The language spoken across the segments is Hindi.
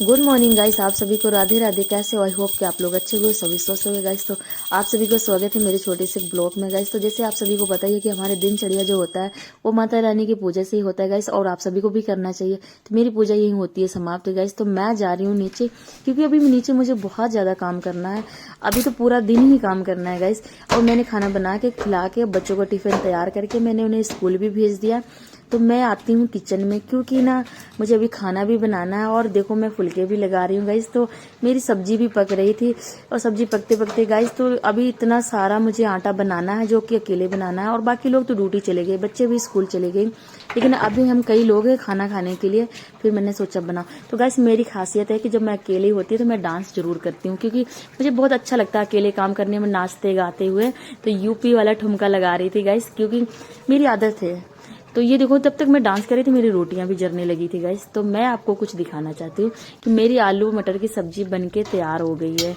गुड मॉर्निंग गाइस, आप सभी को राधे राधे। कैसे हो? आई होप कि आप लोग अच्छे हो, सभी स्वस्थ हो गाइस। तो आप सभी को स्वागत है मेरे छोटे से ब्लॉग में गाइस। तो जैसे आप सभी को पता ही है कि हमारे दिनचर्या जो होता है वो माता रानी की पूजा से ही होता है गाइस, और आप सभी को भी करना चाहिए। तो मेरी पूजा यही होती है समाप्त गाइस। तो मैं जा रही हूँ नीचे, क्योंकि अभी नीचे मुझे बहुत ज्यादा काम करना है। अभी तो पूरा दिन ही काम करना है गाइस। और मैंने खाना बना के खिला के बच्चों को टिफिन तैयार करके मैंने उन्हें स्कूल भी भेज दिया। तो मैं आती हूँ किचन में, क्योंकि ना मुझे अभी खाना भी बनाना है। और देखो मैं फुलके भी लगा रही हूँ गाइस। तो मेरी सब्जी भी पक रही थी, और सब्जी पकते पकते गाइस तो अभी इतना सारा मुझे आटा बनाना है जो कि अकेले बनाना है। और बाकी लोग तो ड्यूटी चले गए, बच्चे भी स्कूल चले गए, लेकिन अभी हम कई लोग हैं खाना खाने के लिए। फिर मैंने सोचा बनाओ। तो गाइस मेरी खासियत है कि जब मैं अकेली होती है तो मैं डांस जरूर करती हूँ, क्योंकि मुझे बहुत अच्छा लगता है अकेले काम करने में, नाचते गाते हुए। तो यूपी वाला ठुमका लगा रही थी गाइस, क्योंकि मेरी आदत है। तो ये देखो, तब तक मैं डांस कर रही थी, मेरी रोटियां भी जरने लगी थी गाइस। तो मैं आपको कुछ दिखाना चाहती हूँ कि मेरी आलू मटर की सब्जी बनके तैयार हो गई है।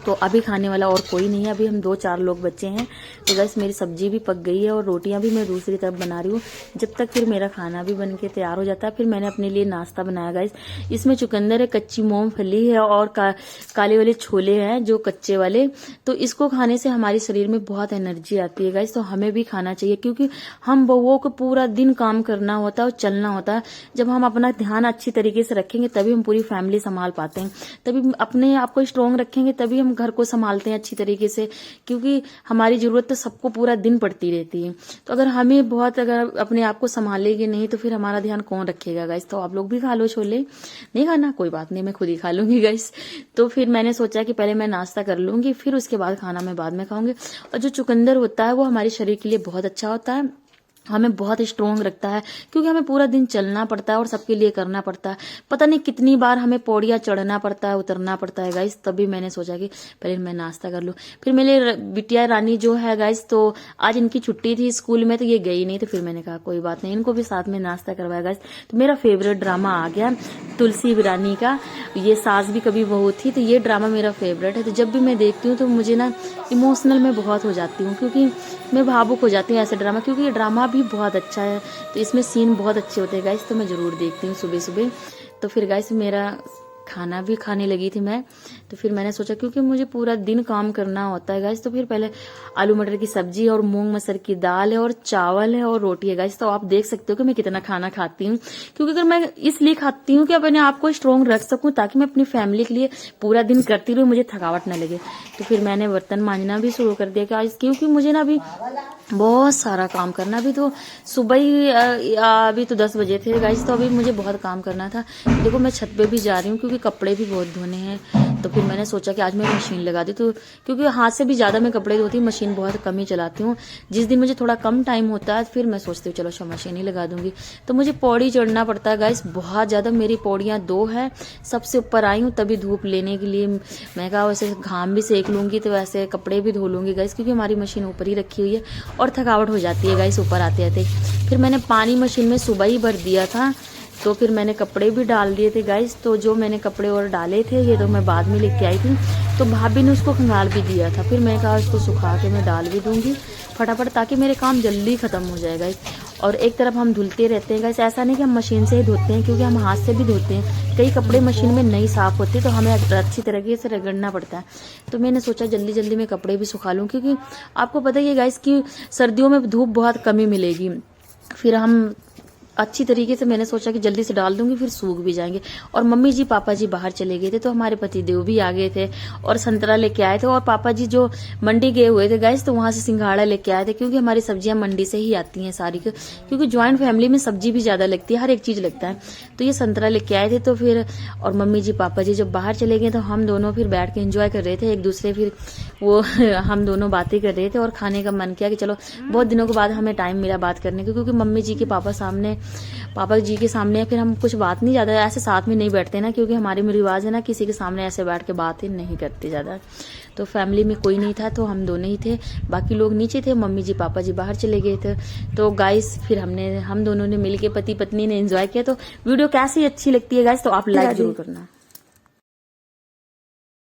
तो अभी खाने वाला और कोई नहीं है, अभी हम 2-4 लोग बच्चे हैं। तो गाइस मेरी सब्जी भी पक गई है और रोटियां भी मैं दूसरी तरफ बना रही हूँ, जब तक फिर मेरा खाना भी बन के तैयार हो जाता है। फिर मैंने अपने लिए नाश्ता बनाया गाइस। इसमें चुकंदर है, कच्ची मूंगफली है, और काले वाले छोले हैं जो कच्चे वाले। तो इसको खाने से हमारे शरीर में बहुत एनर्जी आती है गाइस। तो हमें भी खाना चाहिए, क्योंकि हम बहुओं को पूरा दिन काम करना होता है और चलना होता है। जब हम अपना ध्यान अच्छी तरीके से रखेंगे तभी हम पूरी फैमिली संभाल पाते हैं, तभी अपने आप को स्ट्रोंग रखेंगे, तभी हम घर को संभालते हैं अच्छी तरीके से। क्योंकि हमारी जरूरत तो सबको पूरा दिन पड़ती रहती है। तो अगर अपने आप को संभालेंगे नहीं तो फिर हमारा ध्यान कौन रखेगा गाइस। तो आप लोग भी खा लो छोले, नहीं खाना कोई बात नहीं, मैं खुद ही खा लूंगी गाइस। तो फिर मैंने सोचा कि पहले मैं नाश्ता कर लूंगी, फिर उसके बाद खाना मैं बाद में खाऊंगी। और जो चुकंदर होता है वो हमारे शरीर के लिए बहुत अच्छा होता है, हमें बहुत स्ट्रोंग रखता है, क्योंकि हमें पूरा दिन चलना पड़ता है और सबके लिए करना पड़ता है। पता नहीं कितनी बार हमें पौड़ियां चढ़ना पड़ता है, उतरना पड़ता है गाइस। तभी मैंने सोचा कि पहले मैं नाश्ता कर लूं। फिर मेरे बिटिया रानी जो है गाइस, तो आज इनकी छुट्टी थी स्कूल में, तो ये गई नहीं। तो फिर मैंने कहा कोई बात नहीं, इनको भी साथ में नाश्ता करवाया गाइस। तो मेरा फेवरेट ड्रामा आ गया तुलसी रानी का, ये सास भी कभी बहू थी। तो ये ड्रामा मेरा फेवरेट है। तो जब भी मैं देखती हूँ तो मुझे ना इमोशनल में बहुत हो जाती हूँ, क्योंकि मैं भावुक हो जाती हूँ ऐसे ड्रामा, क्योंकि ये ड्रामा भी बहुत अच्छा है। तो इसमें सीन बहुत अच्छे होते हैं गाइस। तो मैं जरूर देखती हूँ सुबह सुबह। तो फिर गाइस मेरा खाना भी खाने लगी थी मैं। तो फिर मैंने सोचा, क्योंकि मुझे पूरा दिन काम करना होता है गाइस, तो फिर पहले आलू मटर की सब्जी और मूंग मसर की दाल है और चावल है और रोटी है गाइस। तो आप देख सकते हो कि मैं कितना खाना खाती हूँ, क्योंकि अगर मैं इसलिए खाती हूँ कि अपने आप को स्ट्रोंग रख सकूं, ताकि मैं अपनी फैमिली के लिए पूरा दिन करती रहूं, मुझे थकावट न लगे। तो फिर मैंने बर्तन मांजना भी शुरू कर दिया क्योंकि मुझे ना अभी बहुत सारा काम करना। अभी तो सुबह ही अभी तो 10 बजे थे गाइस। तो अभी मुझे बहुत काम करना था। देखो मैं छत पे भी जा रही हूँ, क्योंकि कपड़े भी बहुत धोने हैं। तो फिर मैंने सोचा कि आज मैं मशीन लगा दी, तो क्योंकि हाथ से भी ज्यादा मैं कपड़े धोती हूँ, मशीन बहुत कम ही चलाती हूँ। जिस दिन मुझे थोड़ा कम टाइम होता है फिर मैं सोचती हूँ चलो मशीन ही लगा दूंगी। तो मुझे पौड़ी चढ़ना पड़ता है गाइस बहुत ज्यादा। मेरी पौड़ियां 2 है, सबसे ऊपर आई हूँ तभी धूप लेने के लिए। मैं कहा वैसे घाम भी सेक लूंगी तो वैसे कपड़े भी धो लूंगी गाइस, क्योंकि हमारी मशीन ऊपर ही रखी हुई है और थकावट हो जाती है गाइस ऊपर आते आते। फिर मैंने पानी मशीन में सुबह ही भर दिया था। तो फिर मैंने कपड़े भी डाल दिए थे गाइस। तो जो मैंने कपड़े और डाले थे ये तो मैं बाद में लेके आई थी। तो भाभी ने उसको खंगाल भी दिया था। फिर मैंने कहा उसको सुखा के मैं डाल भी दूंगी फटाफट, ताकि मेरे काम जल्दी खत्म हो जाए गाइस। और एक तरफ हम धुलते रहते हैं गाइस, ऐसा नहीं कि हम मशीन से ही धोते हैं, क्योंकि हम हाथ से भी धोते हैं। कई कपड़े मशीन में नहीं साफ होते, तो हमें अच्छी तरीके से रगड़ना पड़ता है। तो मैंने सोचा जल्दी जल्दी में कपड़े भी सुखा लूं, क्योंकि आपको पता ही है गाइस कि सर्दियों में धूप बहुत कम ही मिलेगी। फिर हम अच्छी तरीके से मैंने सोचा कि जल्दी से डाल दूंगी, फिर सूख भी जाएंगे। और मम्मी जी पापा जी बाहर चले गए थे, तो हमारे पति देव भी आ गए थे और संतरा लेके आए थे। और पापा जी जो मंडी गए हुए थे गाइस, तो वहां से सिंघाड़ा लेके आए थे, क्योंकि हमारी सब्जियां मंडी से ही आती हैं सारी, क्योंकि ज्वाइंट फैमिली में सब्जी भी ज्यादा लगती है, हर एक चीज लगता है। तो ये संतरा लेके आए थे। तो फिर और मम्मी जी पापा जी जब बाहर चले गए तो हम दोनों फिर बैठ के एंजॉय कर रहे थे एक दूसरे। फिर वो हम दोनों बातें कर रहे थे और खाने का मन किया कि चलो बहुत दिनों के बाद हमें टाइम मिला बात करने को, क्योंकि मम्मी जी के पापा जी के सामने फिर हम कुछ बात नहीं ज्यादा ऐसे साथ में नहीं बैठते ना, क्योंकि हमारे में रिवाज है ना किसी के सामने ऐसे बैठ के बात ही नहीं करते ज्यादा। तो फैमिली में कोई नहीं था, तो हम दोनों ही थे, बाकी लोग नीचे थे, मम्मी जी पापा जी बाहर चले गए थे। तो गाइस फिर हम दोनों ने मिलके पति पत्नी ने एंजॉय किया। तो वीडियो कैसी अच्छी लगती है गाइस तो आप लाइक जरूर करना।